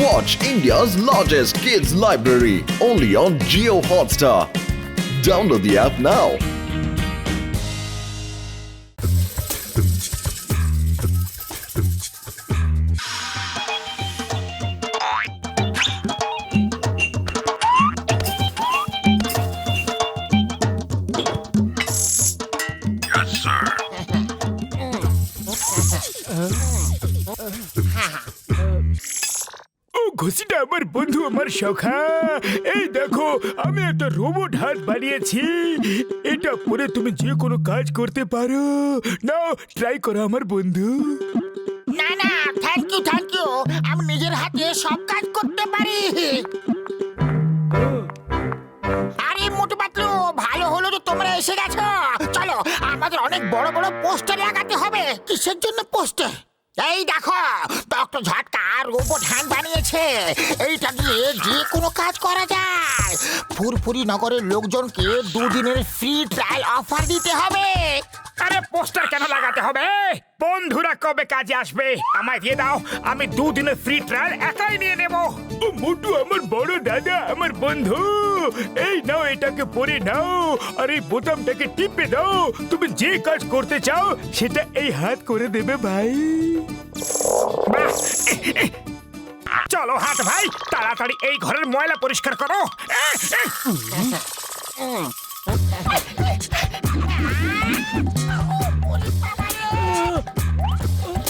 Watch India's largest kids library only on Jio Hotstar. Download the app now. ঘুষিটা আমার বন্ধু আমার সখা। এই দেখো আমি একটা রোবট হাত বানিয়েছি, এটা পরে তুমি যে কোনো কাজ করতে পারো। নাও ট্রাই করো আমার বন্ধু। না না, থ্যাংক ইউ, আমি নিজের হাতে সব কাজ করতে পারি। আরে মোটু পাতলু, ভালো হলো যে তোমরা এসে গেছো। চলো, আমাদের অনেক বড় বড় পোস্টার লাগাতে হবে। কিসের জন্য পোস্টার? এই দেখো, ডক্টর ঝটকা রোবট হ্যান্ড বানিয়েছে। এইটা দিয়ে যে কোনো কাজ করা যায়। ফুরফুরি নগরের লোকজনকে 2 দিনের ফ্রি ট্রায়াল অফার দিতে হবে। আরে পোস্টার কেন লাগাতে হবে? বন্ধুরা কবে কাজে আসবে আমায় দিয়ে দাও, আমি 2 দিনের ফ্রি ট্রায়াল একাই নিয়ে নেব। ও মোটু আমার বড় দাদা, আমার বন্ধু, এই নাও এটাকে পরে নাও আর এই বোতামটাকে টিপে দাও। তুমি যে কাজ করতে চাও সেটা এই হাত করে দেবে ভাই। বাহ! চলো হাত ভাই, তাড়াতাড়ি এই ঘরের ময়লা পরিষ্কার করো।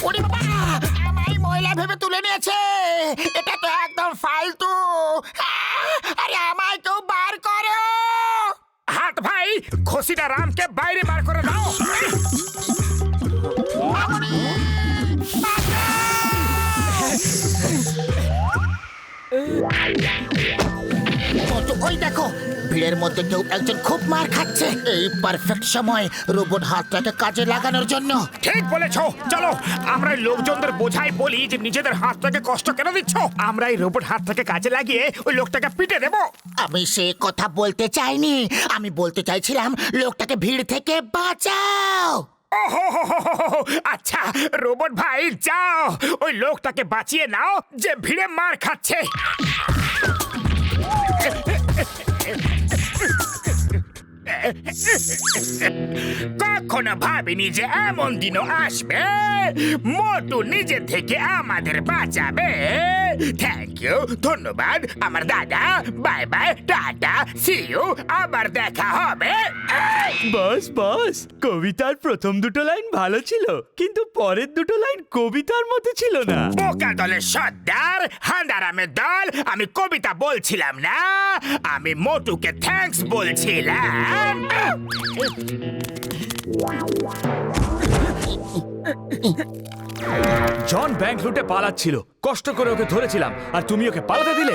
ওরে বাবা, আমায় ময়লা ভেবে তুলে নিয়েছে। এটা তো একদম ফালতু। আরে আমায় কেউ বার করো। হাত ভাই, খসিটা রামকে বাইরে বার করে দাও। ওই দেখো, ভিড়ের মধ্যে কেউ একজন খুব মার খাচ্ছে। এই পারফেক্ট সময় রোবট হাতটাকে কাজে লাগানোর জন্য। ঠিক বলেছো, চলো আমরা এই লোকজনদের বোঝাই বলি যে নিজেদের হাতটাকে কষ্ট কেন দিচ্ছ। আমরা এই রোবট হাতটাকে কাজে লাগিয়ে ওই লোকটাকে পিটে দেবো। আমি সে কথা বলতে চাইনি, আমি বলতে চাইছিলাম লোকটাকে ভিড় থেকে বাঁচাও। ওহো, আচ্ছা রোবট ভাই যাও, ওই লোকটাকে বাঁচিয়ে নাও যে ভিড়ে মার খাচ্ছে। কখনো ভাবিনি যে এমন দিনও আসবে মোটু নিজে থেকে আমাদের বাঁচাবে। থ্যাংক ইউ, ধন্যবাদ আমার দাদা। বাই বাই, টাটা, সি ইউ, আবার দেখা হবে। বস বস, কবিতার প্রথম 2টো লাইন ভালো ছিল, কিন্তু পরের 2টো লাইন কবিতার মতো ছিল না। বোকা দলের সর্দার, হান্দারামের দল, আমি কবিতা বলছিলাম না, আমি মোটুকে থ্যাঙ্কস বলছিলাম। জন ব্যাংক লুটে পালাচ্ছিল, কষ্ট করে ওকে ধরেছিলাম, আর তুমি ওকে পালাতে দিলে।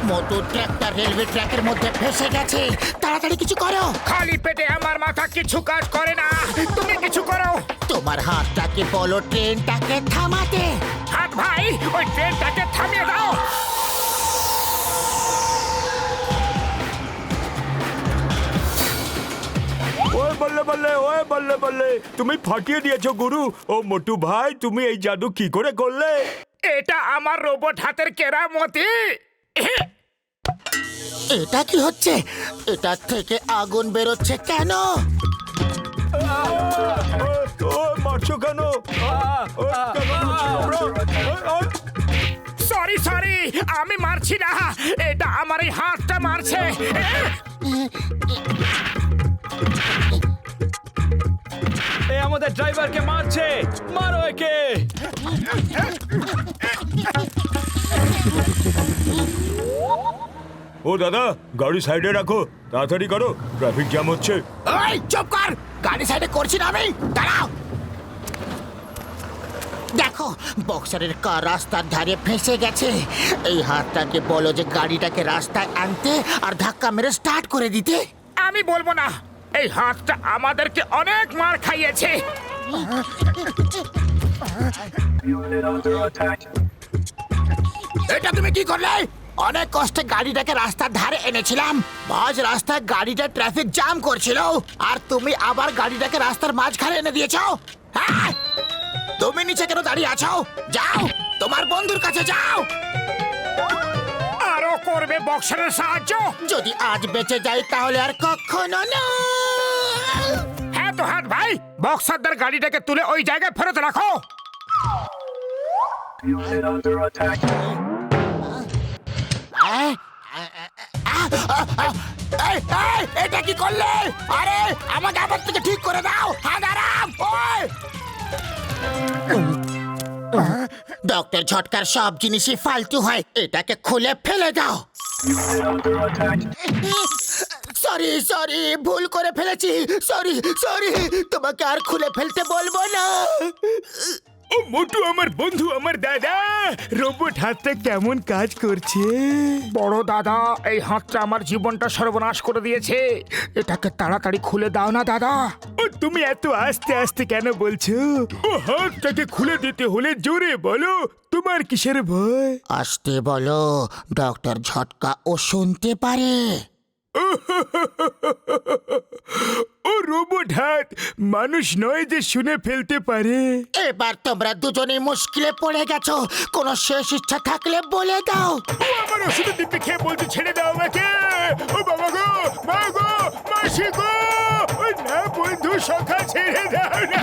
মোটর ট্রাকটা রেলওয়ে ট্র্যাকের মধ্যে ফেসে গেছে। তাড়াতাড়ি কিছু করো। খালি পেটে আমার মাথা কিছু কাজ করে না, তুমি কিছু করো। তোমার হাতটাকে বলো ট্রেনটাকে থামাতে। হাত ভাই, ওই ট্রেনটাকে থামিয়ে দাও। ওই বললে বললে, ওই বললে বললে, তুমি ফাটিয়ে দিয়েছো গুরু। ও মোটু ভাই, তুমি এই জাদু কি করে করলে? এটা আমার রোবট হাতের কেরামতি। এটা কি হচ্ছে? এটার থেকে আগুন বেরোচ্ছে কেন? ও মারছো কেন? সরি সরি, আমি মারছি না, এটা আমার এই হাতটা মারছে। এ আমাদের ড্রাইভারকে মারছে, মারো একে। ও দাদা, গাড়ি সাইডে রাখো, তাড়াতাড়ি করো, ট্রাফিক জ্যাম হচ্ছে। ওই চুপ কর, গাড়ি সাইডে করছি না আমি, দাঁড়াও। দেখো, বক্সারের কার রাস্তার ধারে ফেঁসে গেছে। এই হাতটাকে বলো যে গাড়িটাকে রাস্তায় আনতে আর ধাক্কা মেরে স্টার্ট করে দিতে। আমি বলবো না, এই হাতটা আমাদেরকে অনেক মার খাইয়েছে। এটা তুমি কি করলে? অনেক কষ্টে গাড়িটাকে রাস্তার ধারে এনেছিলাম, মাঝ রাস্তায় গাড়িটা ট্রাফিক জ্যাম করছিল, আর তুমি আবার গাড়িটাকে রাস্তার মাঝখানে এনে দিয়েছো। হ্যাঁ, তুমি নিচে কেন দাঁড়িয়ে আছো? যাও, তোমার বন্ধুর কাছে যাও। আরো করবে বক্সারের সাহায্য? যদি আজ বেঁচে যাই তাহলে আর কখনো না। হ্যাঁ তো হাত ভাই, বক্সারদের গাড়িটাকে তুলে ওই জায়গায় ফেরত রাখো। এই, এই, এটা কি করলে? আরে আমাকে আবার থেকে ঠিক করে দাও। হাঁদারাম, ওই ডক্টর ঝটকার সব জিনিসই ফালতু হয়, এটাকে খুলে ফেলে দাও। সরি সরি, ভুল করে ফেলেছি। সরি সরি, তোমাকে আর খুলে ফেলতে বলবো না। ও মোটু আমার বন্ধু, আমার দাদা, রোবট হাতটা কেমন কাজ করছে? বড় দাদা, এই হাতটা আমার জীবনটা সর্বনাশ করে দিয়েছে, এটাকে তাড়াতাড়ি খুলে দাও না দাদা। ও তুমি এত আস্তে আস্তে কেন বলছো? ও হাতটাকে খুলে দিতে হলে জোরে বলো, তোমার কিসের ভয়? আসতে বলো, ডক্টর ঝটকা ও শুনতে পারে। ও রোবট হাত মানুষ নয় যে শুনে ফেলতে পারে। এবার তোমরা দুজনেই মুশকিলে পড়ে গেছো, কোনো শেষ ইচ্ছা থাকলে বলে দাও। ও আমার ওষুধের দিব্যি খেয়ে বলতে ছেড়ে দাও আমাকে। ও বাবা গো, মা গো, মাসি গো, ও না বন্ধু সখা, ছেড়ে দাও না।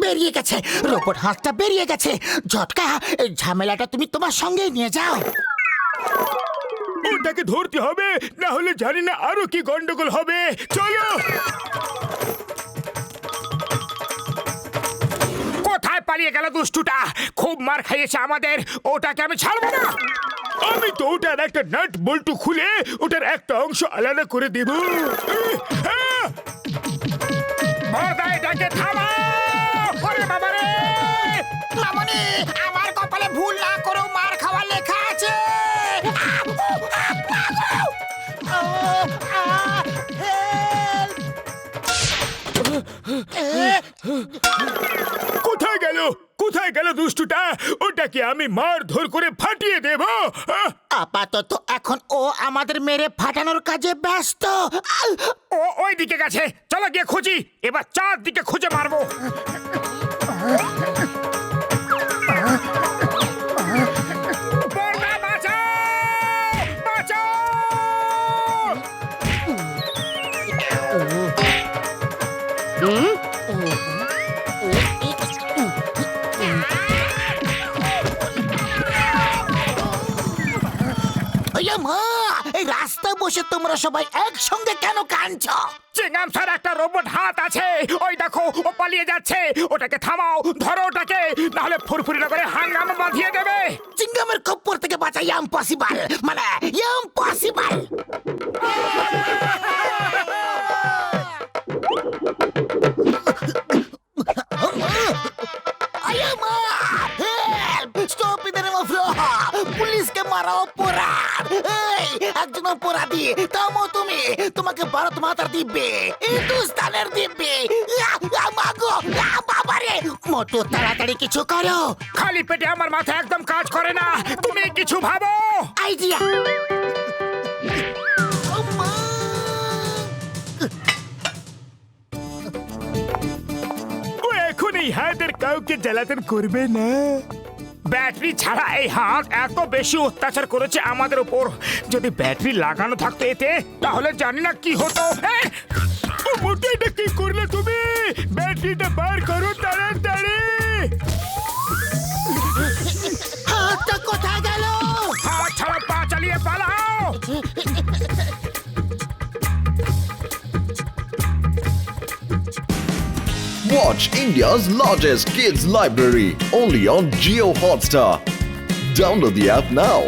বেরিয়ে গেছে, রোবট হাতটা বেরিয়ে গেছে। ঝটকা, এই ঝামেলাটা তুমি তোমার সঙ্গেই নিয়ে যাও। ওটাকে ধরতে হবে, না হলে জানি না আরো কি গন্ডগোল হবে। চলো। কোথায় পালিয়ে গেল দুষ্টুটা? খুব মার খাইয়েছে আমাদের, ওটাকে আমি ছাড়বো না। আমি তো ওটার একটা নাট বল্টু খুলে ওটার একটা অংশ আলাদা করে দেব। বড়দা, এটাকে থামাও। ওরে বাবা রে! মামনি, আমার কপালে ভুল না করেও মার খাওয়া লেখা আছে। কোথায় গেল? কোথায় গেল দুষ্টুটা? ওটাকে আমি মারধর করে ফাটিয়ে দেব। আপাতত এখন ও আমাদের মেরে ফাটানোর কাজে ব্যস্ত। ও ওই দিকে গেছে, চলো গিয়ে খুঁজি। এবার চারদিকে খুঁজে মারবো। বড়দা, বাঁচাও! বাঁচাও! ওইয়া মা, এই রাস্তায় বসে তোমরা সবাই একসঙ্গে কেন কাঁদছো? চিংগাম স্যার, একটা রোবট হাত আছে, ওই দেখো ও পালিয়ে যাচ্ছে। ওটাকে থামাও, ধরো ওটাকে, নাহলে ফুরফুরি নগরে হাঙ্গামা বাঁধিয়ে দেবে। চিঙ্গামের খপ্পর থেকে বাঁচা ইম্পসিবল, মানে ইম্পসিবল। পুলিশকে মারা অপরাধ। এই একজন অপরাধী, থামো তুমি। তোমাকে ভারত মাতার দিব্যে, হিন্দুস্তানের দিব্যে। মাগো, বাবারে! মোটু, তাড়াতাড়ি কিছু করো। খালি পেটে আমার মাথা একদম কাজ করে না, তুমি কিছু ভাবো। আইডিয়া। ও এখন এই হাতের কাউকে জ্বালাতন করবে না। ব্যাটারি ছাড়া এই হাত এত বেশি অত্যাচার করেছে আমাদের উপর। যদি ব্যাটারি লাগানো থাকতো এতে, তাহলে জানি না কি হতো। ও মোটে, এটা কি করলে তুমি? ব্যাটারিটা বার করো তাড়াতাড়ি। হাতটা কোথায় গেল? হাত ছাড়া, পা চালিয়ে পালাও। Watch India's largest kids library only on Geo Hotstar. Download the app now.